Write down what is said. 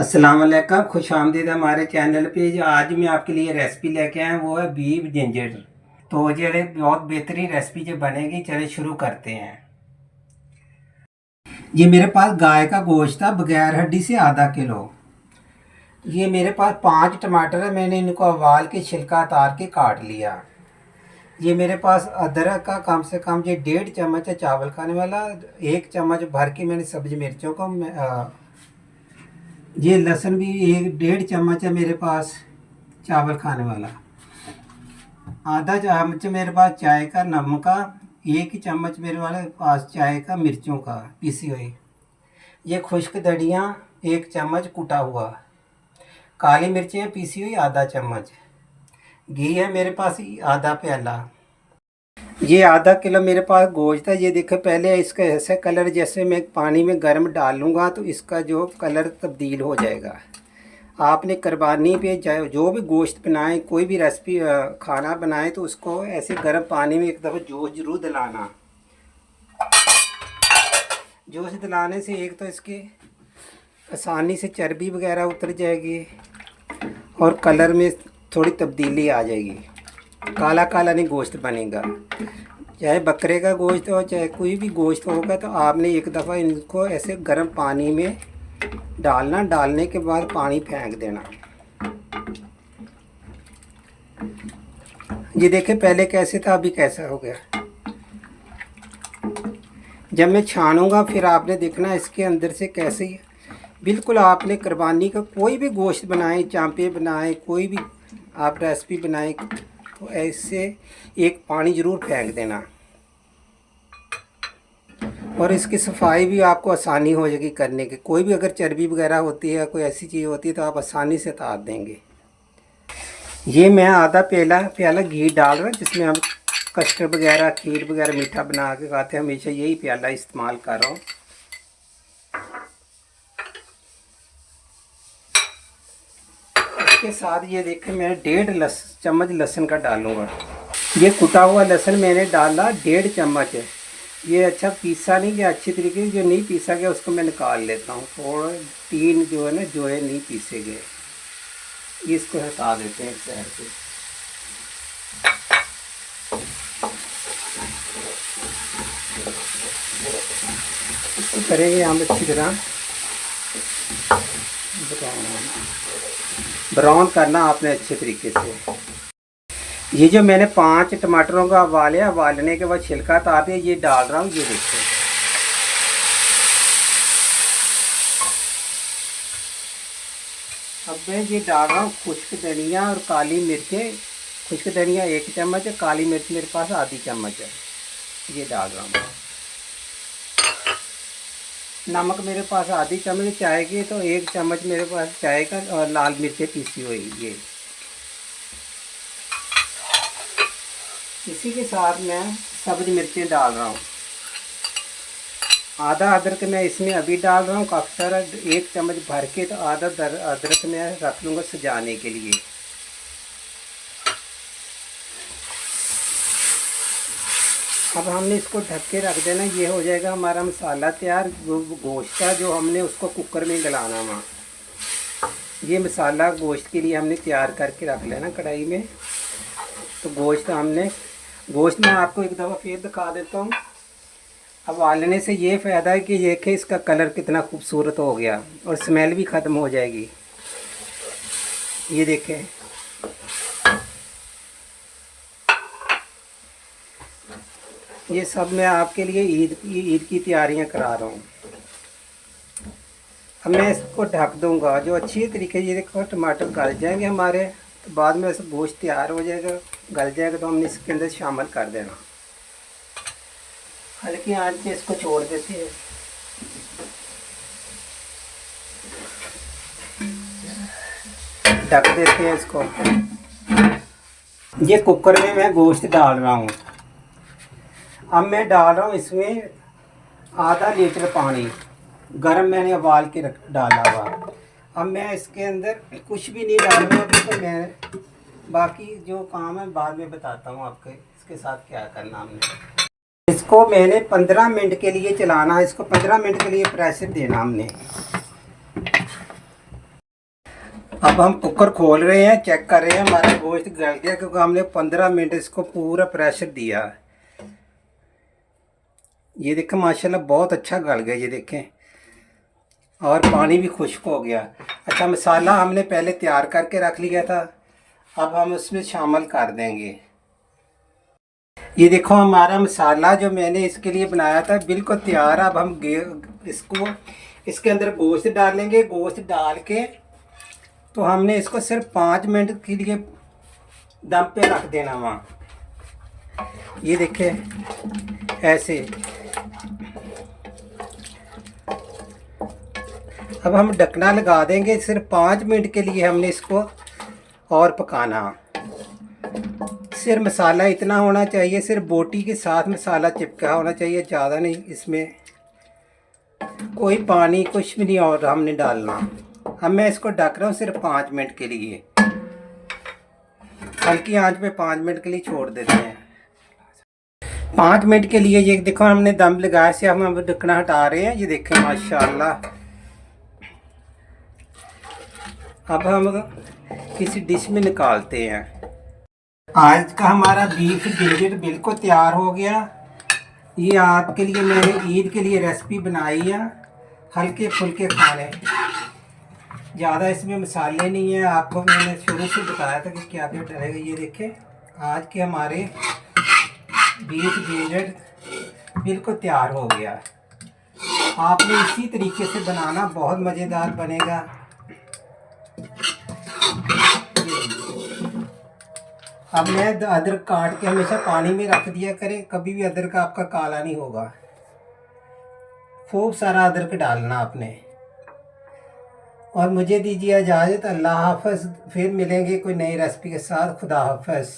अस्सलाम वालेकुम, खुश आमदीद हमारे चैनल पे। जो आज मैं आपके लिए रेसिपी लेके आया वो है बीफ जिंजर। तो ये बहुत बेहतरीन रेसिपी जो बनेगी, चले शुरू करते हैं। ये मेरे पास गाय का गोश्त था बगैर हड्डी से आधा किलो। ये मेरे पास 5 टमाटर है, मैंने इनको उबाल के छिलका उतार के काट लिया। ये मेरे पास अदरक का कम से कम ये 1.5 चम्मच है चावल खाने वाला। 1 चम्मच भर के मैंने सब्जी मिर्चों को ये लहसुन भी 1.5 चम्मच है मेरे पास चावल खाने वाला। आधा चम्मच मेरे पास चाय का नमक का। 1 चम्मच मेरे वाले पास चाय का मिर्चों का पीसी हुई। ये खुश्क धनिया 1 चम्मच कुटा हुआ। काली मिर्चें पीसी हुई आधा चम्मच। घी है मेरे पास आधा प्याला। ये आधा किलो मेरे पास गोश्त है। ये देखो पहले इसका ऐसे कलर, जैसे मैं पानी में गर्म डालूँगा तो इसका जो कलर तब्दील हो जाएगा। आपने कुर्बानी पे जो भी गोश्त बनाए, कोई भी रेसिपी खाना बनाए तो उसको ऐसे गर्म पानी में एक दफ़ा जोश ज़रूर दिलाना। जोश दिलाने से एक तो इसके आसानी से चर्बी वगैरह उतर जाएगी और कलर में थोड़ी तब्दीली आ जाएगी। काला काला नहीं गोश्त बनेगा। चाहे बकरे का गोश्त हो चाहे कोई भी गोश्त होगा, तो आपने एक दफ़ा इनको ऐसे गर्म पानी में डालना। डालने के बाद पानी फेंक देना। ये देखें पहले कैसे था, अभी कैसा हो गया। जब मैं छानूंगा फिर आपने देखना इसके अंदर से कैसे बिल्कुल आपने कुर्बानी का कोई भी गोश्त बनाए, चांपे बनाए, कोई भी आप रेसिपी बनाए तो ऐसे एक पानी ज़रूर फेंक देना। और इसकी सफाई भी आपको आसानी हो जाएगी करने की। कोई भी अगर चर्बी वगैरह होती है, कोई ऐसी चीज़ होती है तो आप आसानी से उतार देंगे। ये मैं आधा प्याला घी डाल रहा हूँ, जिसमें हम कस्टर्ड वगैरह, खीर वगैरह मीठा बना के खाते हैं। हमेशा यही प्याला इस्तेमाल कर रहा हूँ। इसके साथ ये देखें मैं 1.5 चम्मच लहसुन का डालूँगा। ये कुटा हुआ लहसुन मैंने डाला 1.5 चम्मच है। ये अच्छा पीसा नहीं गया अच्छी तरीके से। जो नहीं पीसा गया उसको मैं निकाल लेता हूँ। थोड़ा 3 जो है ना, जो है नहीं पीसे गए, इसको हटा देते हैं एक साइड पे। इसको करेंगे हम अच्छी तरह ब्राउन करना आपने अच्छे तरीके से। ये जो मैंने 5 टमाटरों का उबाले, उबालने के बाद छिलका उतार दिया, ये डाल रहा हूँ। ये देखिए अब मैं ये डाल रहा हूँ खुश्क धनिया और काली मिर्चें। खुश्क धनिया 1 चम्मच है, काली मिर्च मेरे पास आधी चम्मच है। ये डाल रहा हूँ। नमक मेरे पास आधी चम्मच चाय की, तो 1 चम्मच मेरे पास चाय का। और लाल मिर्चें पीसी हुई ये। इसी के साथ मैं सब्ज़ मिर्चें डाल रहा हूँ। आधा अदरक मैं इसमें अभी डाल रहा हूँ काफ़ी सारा, 1 चम्मच भर के। तो आधा अदरक मैं रख लूँगा सजाने के लिए। अब हमने इसको ढक के रख देना। ये हो जाएगा हमारा मसाला तैयार। गोश्त का जो हमने उसको कुकर में गलाना वहाँ, ये मसाला गोश्त के लिए हमने तैयार करके रख लेना कढ़ाई में। तो गोश्त मैं आपको एक दफ़ा फिर दिखा देता हूँ। अब उबालने से ये फ़ायदा है कि देखें इसका कलर कितना खूबसूरत हो गया और स्मेल भी ख़त्म हो जाएगी। ये देखें ये सब मैं आपके लिए ईद की तैयारियां करा रहा हूँ। अब मैं इसको ढक दूँगा। जो अच्छी तरीके से ये देखो टमाटर गल जाएंगे हमारे, तो बाद में ऐसा गोश्त तैयार हो जाएगा, गल जाएगा तो हमने इसके अंदर शामिल कर देना। हल्की आंच पे इसको छोड़ देते हैं। ढक देते हैं इसको। ये कुकर में मैं गोश्त डाल रहा हूँ। अब मैं डाल रहा हूँ इसमें आधा लीटर पानी। गरम मैंने उबाल के डाला हुआ। अब मैं इसके अंदर कुछ भी नहीं डालूँगा अभी। तो मैं बाकी जो काम है बाद में बताता हूँ आपको इसके साथ क्या करना हमने। इसको मैंने 15 मिनट के लिए चलाना है। इसको 15 मिनट के लिए प्रेशर देना हमने। अब हम कुकर खोल रहे हैं, चेक कर रहे हैं हमारा गोश्त गल गया, क्योंकि हमने 15 मिनट इसको पूरा प्रेशर दिया। ये देखें माशाल्लाह बहुत अच्छा गल गया, ये देखें, और पानी भी खुश्क हो गया। अच्छा, मसाला हमने पहले तैयार करके रख लिया था, अब हम उसमें शामिल कर देंगे। ये देखो हमारा मसाला जो मैंने इसके लिए बनाया था बिल्कुल तैयार है। अब हम इसको इसके अंदर गोश्त डालेंगे। गोश्त डाल के तो हमने इसको सिर्फ 5 मिनट के लिए दम पे रख देना वहाँ। ये देखें ऐसे। अब हम ढकना लगा देंगे, सिर्फ 5 मिनट के लिए हमने इसको और पकाना। सिर्फ मसाला इतना होना चाहिए, सिर्फ बोटी के साथ मसाला चिपका होना चाहिए, ज़्यादा नहीं। इसमें कोई पानी कुछ भी नहीं और हमने डालना। अब मैं इसको ढक रहा हूँ सिर्फ 5 मिनट के लिए। हल्की आंच पे 5 मिनट के लिए छोड़ देते हैं। 5 मिनट के लिए ये देखो हमने दम लगाया से हम ढकना हटा रहे हैं। ये देखें माशाल्लाह। अब हम किसी डिश में निकालते हैं। आज का हमारा बीफ गिलगिट बिल्कुल तैयार हो गया। ये आपके लिए मैंने ईद के लिए रेसिपी बनाई है, हल्के फुल्के खाने, ज़्यादा इसमें मसाले नहीं है। आपको मैंने शुरू से बताया था कि क्या क्या डलेगा। ये देखें आज के हमारे बीफ गिलगिट बिल्कुल तैयार हो गया। आपने इसी तरीके से बनाना, बहुत मज़ेदार बनेगा। अब मैं अदरक काट के हमेशा पानी में रख दिया करें, कभी भी अदरक आपका काला नहीं होगा। खूब सारा अदरक डालना आपने। और मुझे दीजिए इजाज़त। अल्लाह हाफ़िज़। फिर मिलेंगे कोई नई रेसिपी के साथ। खुदा हाफ़िज़।